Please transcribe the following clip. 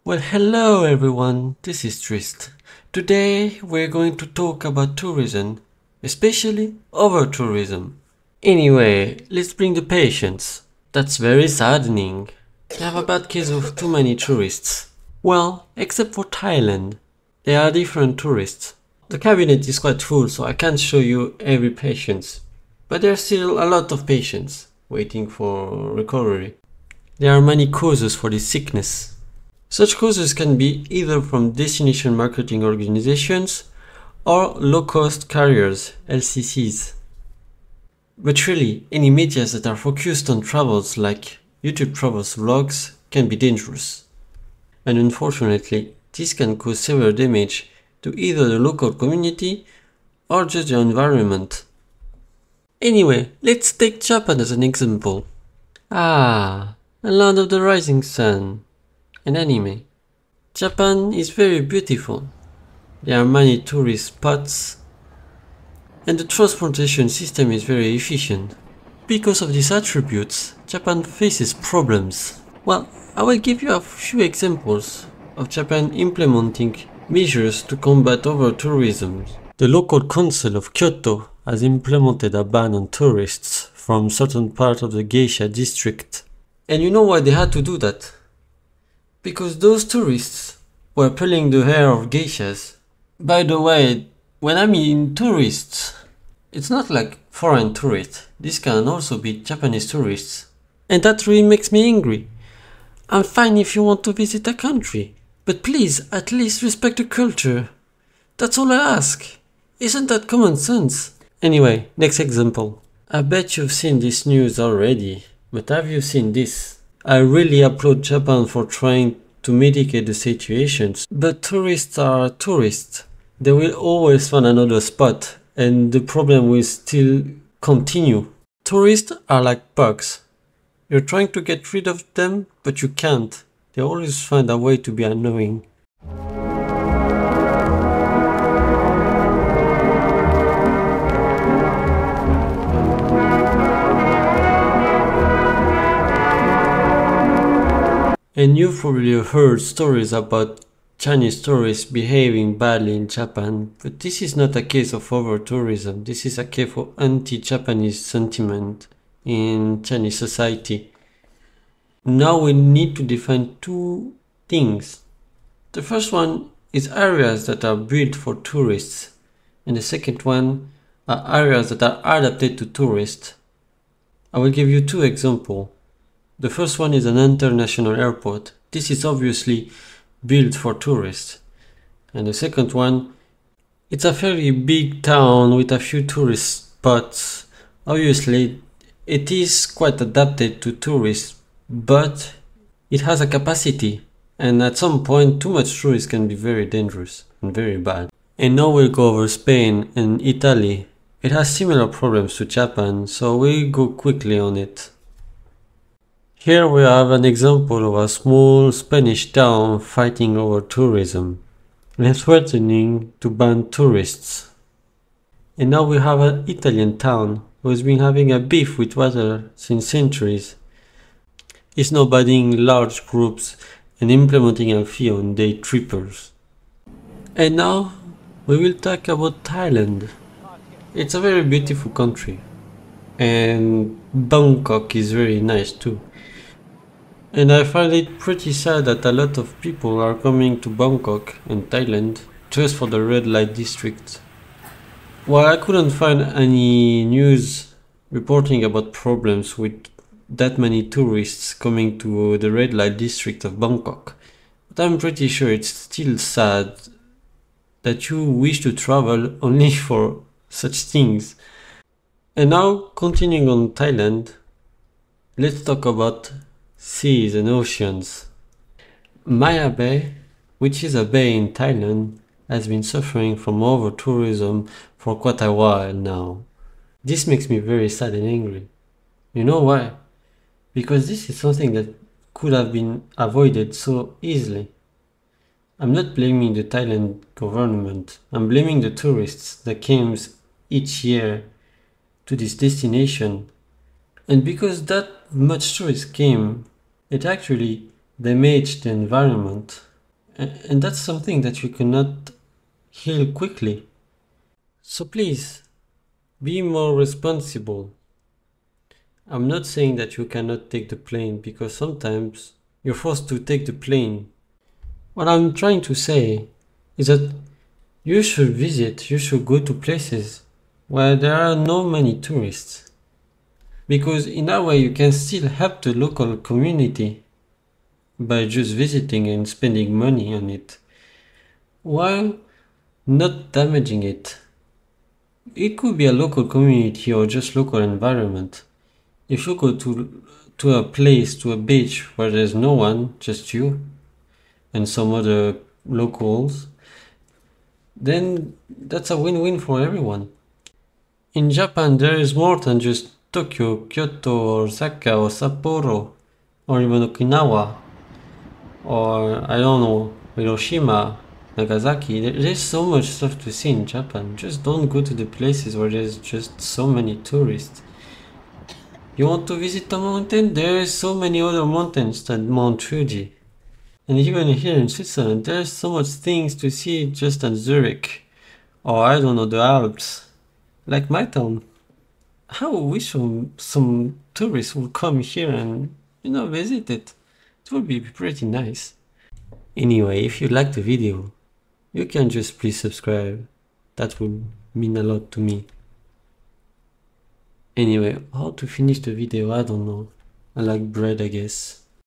Well, hello everyone, this is Trist. Today we're going to talk about tourism, especially overtourism. Anyway, let's bring the patients. That's very saddening. We have a bad case of too many tourists. Well, except for Thailand. There are different tourists. The cabinet is quite full, so I can't show you every patient. But there's still a lot of patients waiting for recovery. There are many causes for this sickness. Such causes can be either from destination marketing organizations or low-cost carriers, LCCs. But really, any medias that are focused on travels like YouTube travels vlogs can be dangerous. And unfortunately, this can cause severe damage to either the local community or just the environment. Anyway, let's take Japan as an example. A land of the rising sun. An anime. Japan is very beautiful. There are many tourist spots and the transportation system is very efficient. Because of these attributes, Japan faces problems. Well, I will give you a few examples of Japan implementing measures to combat over-tourism. The local council of Kyoto has implemented a ban on tourists from certain parts of the geisha district. And you know why they had to do that? Because those tourists were pulling the hair of geishas. By the way, when I mean tourists, it's not like foreign tourists. This can also be Japanese tourists. And that really makes me angry. I'm fine if you want to visit a country, but please at least respect the culture. That's all I ask. Isn't that common sense? Anyway, next example. I bet you've seen this news already, but have you seen this? I really applaud Japan for trying to mitigate the situations, but tourists are tourists. They will always find another spot and the problem will still continue. Tourists are like bugs. You're trying to get rid of them, but you can't. They always find a way to be annoying. And you've probably heard stories about Chinese tourists behaving badly in Japan, but this is not a case of over-tourism. This is a case of anti-Japanese sentiment in Chinese society. Now we need to define two things. The first one is areas that are built for tourists, and the second one are areas that are adapted to tourists. I will give you two examples. The first one is an international airport. This is obviously built for tourists. And the second one, it's a fairly big town with a few tourist spots. Obviously, it is quite adapted to tourists, but it has a capacity. And at some point, too much tourists can be very dangerous and very bad. And now we'll go over Spain and Italy. It has similar problems to Japan, so we'll go quickly on it. Here we have an example of a small Spanish town fighting over tourism and threatening to ban tourists. And now we have an Italian town who has been having a beef with water since centuries. It's now banning large groups and implementing a fee on day trippers. And now we will talk about Thailand. It's a very beautiful country and Bangkok is very nice too. And I find it pretty sad that a lot of people are coming to Bangkok and Thailand just for the red light district. While I couldn't find any news reporting about problems with that many tourists coming to the red light district of Bangkok, but I'm pretty sure it's still sad that you wish to travel only for such things. And now, continuing on Thailand, let's talk about seas and oceans. Maya Bay, which is a bay in Thailand, has been suffering from over-tourism for quite a while now. This makes me very sad and angry. You know why? Because this is something that could have been avoided so easily. I'm not blaming the Thailand government, I'm blaming the tourists that came each year to this destination. And because that much tourists came, it actually damaged the environment. And that's something that you cannot heal quickly. So please, be more responsible. I'm not saying that you cannot take the plane, because sometimes you're forced to take the plane. What I'm trying to say is that you should go to places where there are no many tourists. Because in that way you can still help the local community by just visiting and spending money on it, while not damaging it. It could be a local community or just local environment. If you go to a place, to a beach where there's no one, just you and some other locals, then that's a win-win for everyone. In Japan, there is more than just Tokyo, Kyoto, or Osaka, or Sapporo, or even Okinawa, or I don't know, Hiroshima, Nagasaki. There's so much stuff to see in Japan. Just don't go to the places where there's just so many tourists. You want to visit a mountain? There's so many other mountains than Mount Fuji. And even here in Switzerland, there's so much things to see just at Zurich, or I don't know, the Alps, like my town. I wish some tourists would come here and, visit it. It would be pretty nice. Anyway, if you liked the video, you can just please subscribe. That would mean a lot to me. Anyway, how to finish the video, I don't know. I like bread, I guess.